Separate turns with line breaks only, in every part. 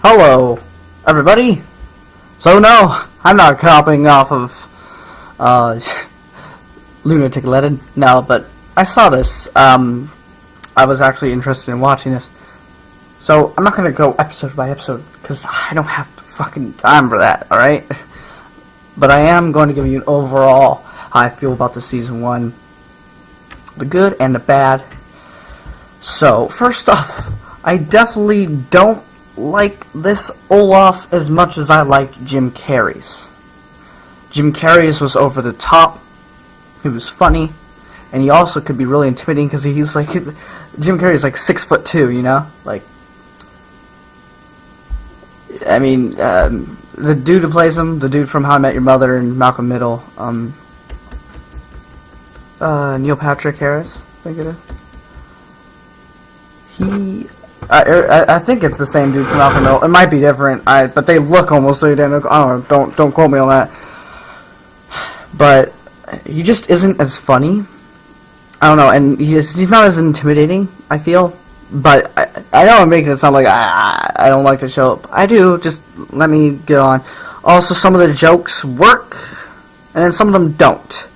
Hello, everybody. So no, I'm not copying off of Lunatic Leaded. No, but I saw this. I was actually interested in watching this. So I'm not gonna go episode by episode because I don't have fucking time for that. All right. But I am going to give you an overall how I feel about the season 1, the good and the bad. So first off, I definitely don't like this Olaf as much as I liked Jim Carrey's. Jim Carrey's was over the top. He was funny, and he also could be really intimidating because he's like Jim Carrey's like 6'2", you know, like. I mean, the dude who plays him, the dude from How I Met Your Mother and Malcolm Middle, Neil Patrick Harris, I think it is. I think it's the same dude from Malcolm Middle. It might be different, but they look almost identical. I don't know. Don't quote me on that. But he just isn't as funny. I don't know, and he's not as intimidating, I feel. But I know I'm making it sound like I don't like the show. I do. Just let me get on. Also, some of the jokes work, and then some of them don't.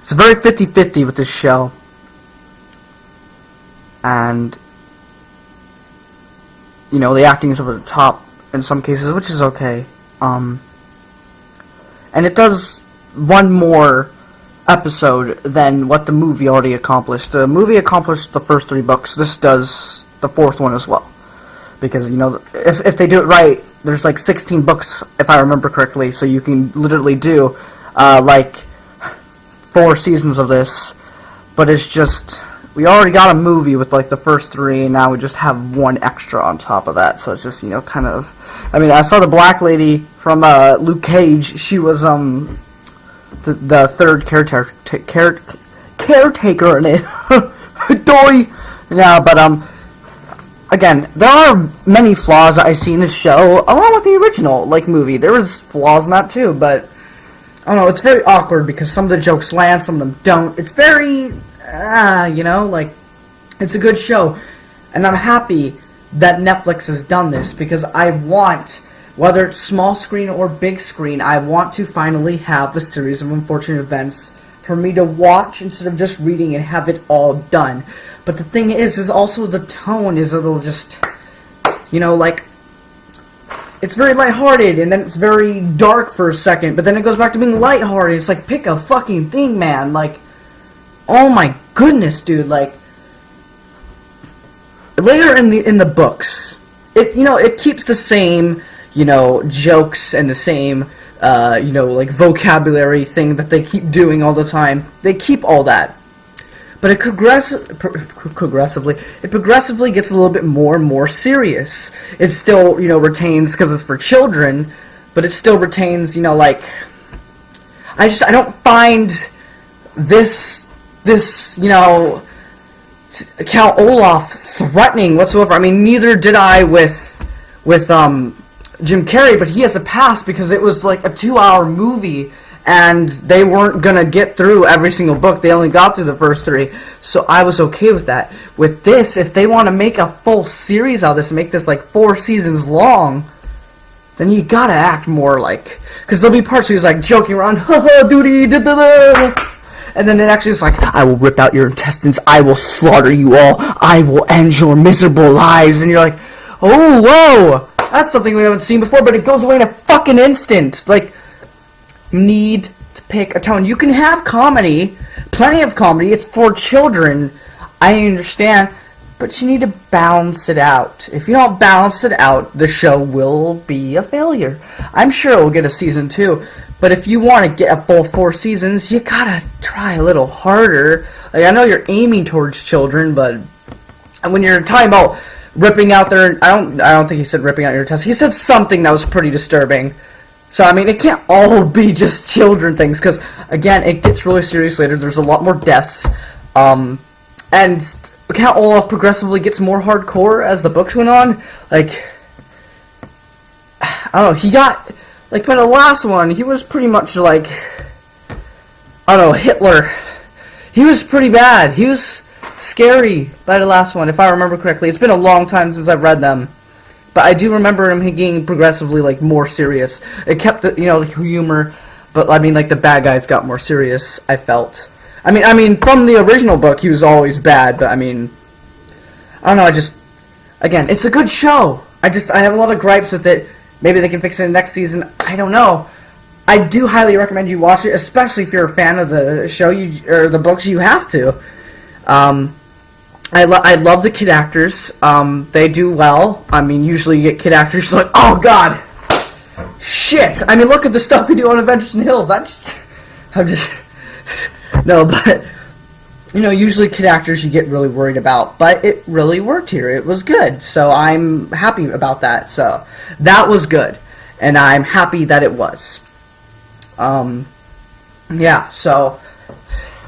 It's very 50-50 with this show. And you know, the acting is over the top in some cases, which is okay. And it does one more episode than what the movie already accomplished. The movie accomplished the first 3 books. This does the 4th one as well. Because, you know, if they do it right, there's like 16 books, if I remember correctly, so you can literally do, like, 4 seasons of this. But it's just, we already got a movie with like the first 3, and now we just have 1 extra on top of that. So it's just, you know, kind of. I mean, I saw the black lady from Luke Cage. She was the third caretaker in it. Doy. Yeah, but again, there are many flaws that I see in this show, along with the original like movie. There was flaws in that too, but I don't know. It's very awkward because some of the jokes land, some of them don't. It's very. You know, like, it's a good show, and I'm happy that Netflix has done this, because I want, whether it's small screen or big screen, I want to finally have a series of unfortunate events for me to watch instead of just reading and have it all done. But the thing is also the tone is a little just, you know, like, it's very lighthearted, and then it's very dark for a second, but then it goes back to being lighthearted. It's like, pick a fucking thing, man, like. Oh my goodness, dude! Like later in the books, it keeps the same jokes and the same like vocabulary thing that they keep doing all the time. They keep all that, but it progressively gets a little bit more and more serious. It still retains, because it's for children, but it still retains like I don't find this Count Olaf threatening whatsoever. I mean, neither did I with Jim Carrey, but he has a pass because it was like a 2-hour movie, and they weren't gonna get through every single book. They only got through the first 3, so I was okay with that. With this, if they want to make a full series out of this and make this like 4 seasons long, then you gotta act more like, because there'll be parts where he's like joking around, haha, duty, da da da. And then it actually is like, I will rip out your intestines, I will slaughter you all, I will end your miserable lives. And you're like, oh, whoa, that's something we haven't seen before, but it goes away in a fucking instant. Like, you need to pick a tone. You can have comedy, plenty of comedy, it's for children, I understand, but you need to balance it out. If you don't balance it out, the show will be a failure. I'm sure it will get a season 2. But if you want to get a full 4 seasons, you gotta try a little harder. Like, I know you're aiming towards children, but when you're talking about ripping out their, I don't think he said ripping out your intestines. He said something that was pretty disturbing. So I mean, it can't all be just children things, because again, it gets really serious later. There's a lot more deaths, and Count Olaf progressively gets more hardcore as the books went on. Like, I don't know, he got. Like, by the last one, he was pretty much like, I don't know, Hitler. He was pretty bad. He was scary by the last one, if I remember correctly. It's been a long time since I've read them. but I do remember him getting progressively like more serious. It kept the humor, but I mean like the bad guys got more serious. I felt. I mean from the original book he was always bad, but I mean I don't know. Again, it's a good show. I have a lot of gripes with it. Maybe they can fix it in the next season. I don't know. I do highly recommend you watch it, especially if you're a fan of the show or the books. You have to. I love the kid actors. They do well. I mean, usually you get kid actors like, oh god, shit. I mean, look at the stuff we do on Adventures in Hills. No, but usually kid actors you get really worried about, but it really worked here. It was good, so I'm happy about that. So that was good, and I'm happy that it was. Yeah, so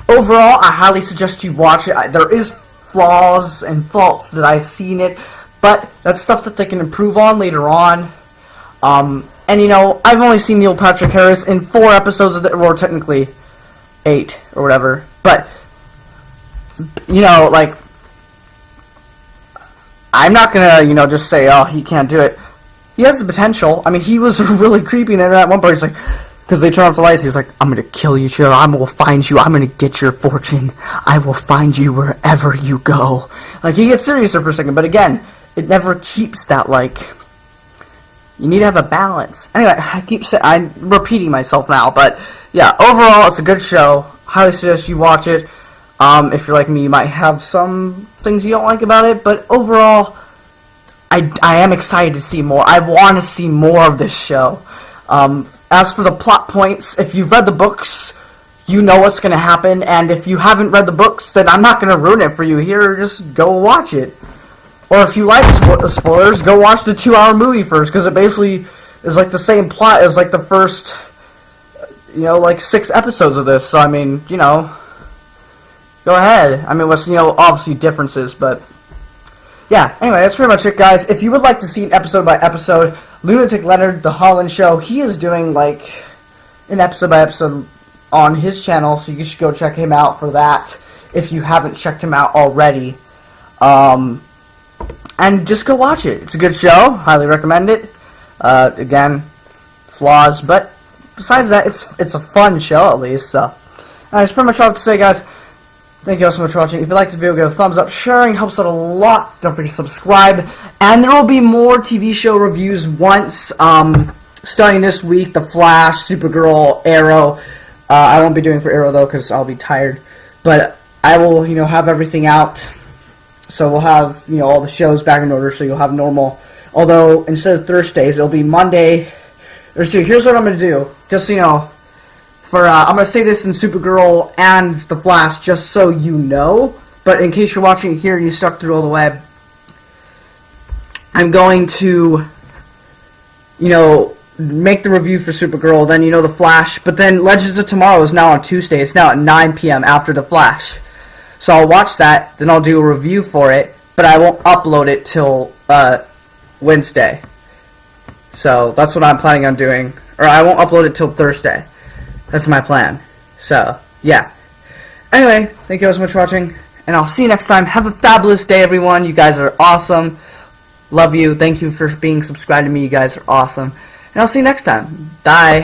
overall, I highly suggest you watch it. There is flaws and faults that I see in it, but that's stuff that they can improve on later on. And I've only seen Neil Patrick Harris in 4 episodes of or technically 8 or whatever, but like I'm not gonna just say, oh, he can't do it. He has the potential. I mean, he was really creepy in there at one point. He's like, because they turn off the lights, he's like, I'm going to kill you, Cheryl. I will find you. I'm going to get your fortune. I will find you wherever you go. Like, he gets serious there for a second. But again, it never keeps that, like, you need to have a balance. Anyway, I'm repeating myself now. But, yeah, overall, it's a good show. Highly suggest you watch it. If you're like me, you might have some things you don't like about it. But overall, I am excited to see more. I want to see more of this show. As for the plot points, if you've read the books, you know what's going to happen, and if you haven't read the books, then I'm not going to ruin it for you here. Just go watch it. Or if you like spoilers, go watch the 2-hour movie first, because it basically is like the same plot as like the first, like 6 episodes of this. So, I mean, go ahead. I mean, what's, obviously differences, but yeah, anyway, that's pretty much it, guys. If you would like to see an episode by episode, Lunatic Leonard, The Holland Show, he is doing, like, an episode by episode on his channel, so you should go check him out for that if you haven't checked him out already. And just go watch it. It's a good show. Highly recommend it. Again, flaws, but besides that, it's a fun show, at least, so. That's pretty much all I have to say, guys. Thank you all so much for watching. If you liked the video, give it a thumbs up. Sharing helps out a lot. Don't forget to subscribe. And there will be more TV show reviews once, starting this week. The Flash, Supergirl, Arrow. I won't be doing for Arrow, though, because I'll be tired. But I will, have everything out. So we'll have, all the shows back in order, so you'll have normal. Although, instead of Thursdays, it'll be Monday. So here's what I'm going to do. Just so you know. I'm going to say this in Supergirl and The Flash, just so you know. But in case you're watching it here and you stuck through all the way, I'm going to, make the review for Supergirl, then, The Flash. But then Legends of Tomorrow is now on Tuesday. It's now at 9 p.m. after The Flash. So I'll watch that, then I'll do a review for it, but I won't upload it till Wednesday. So that's what I'm planning on doing. Or I won't upload it till Thursday. That's my plan. So, yeah. Anyway, thank you all so much for watching, and I'll see you next time. Have a fabulous day, everyone. You guys are awesome. Love you. Thank you for being subscribed to me. You guys are awesome. And I'll see you next time. Bye.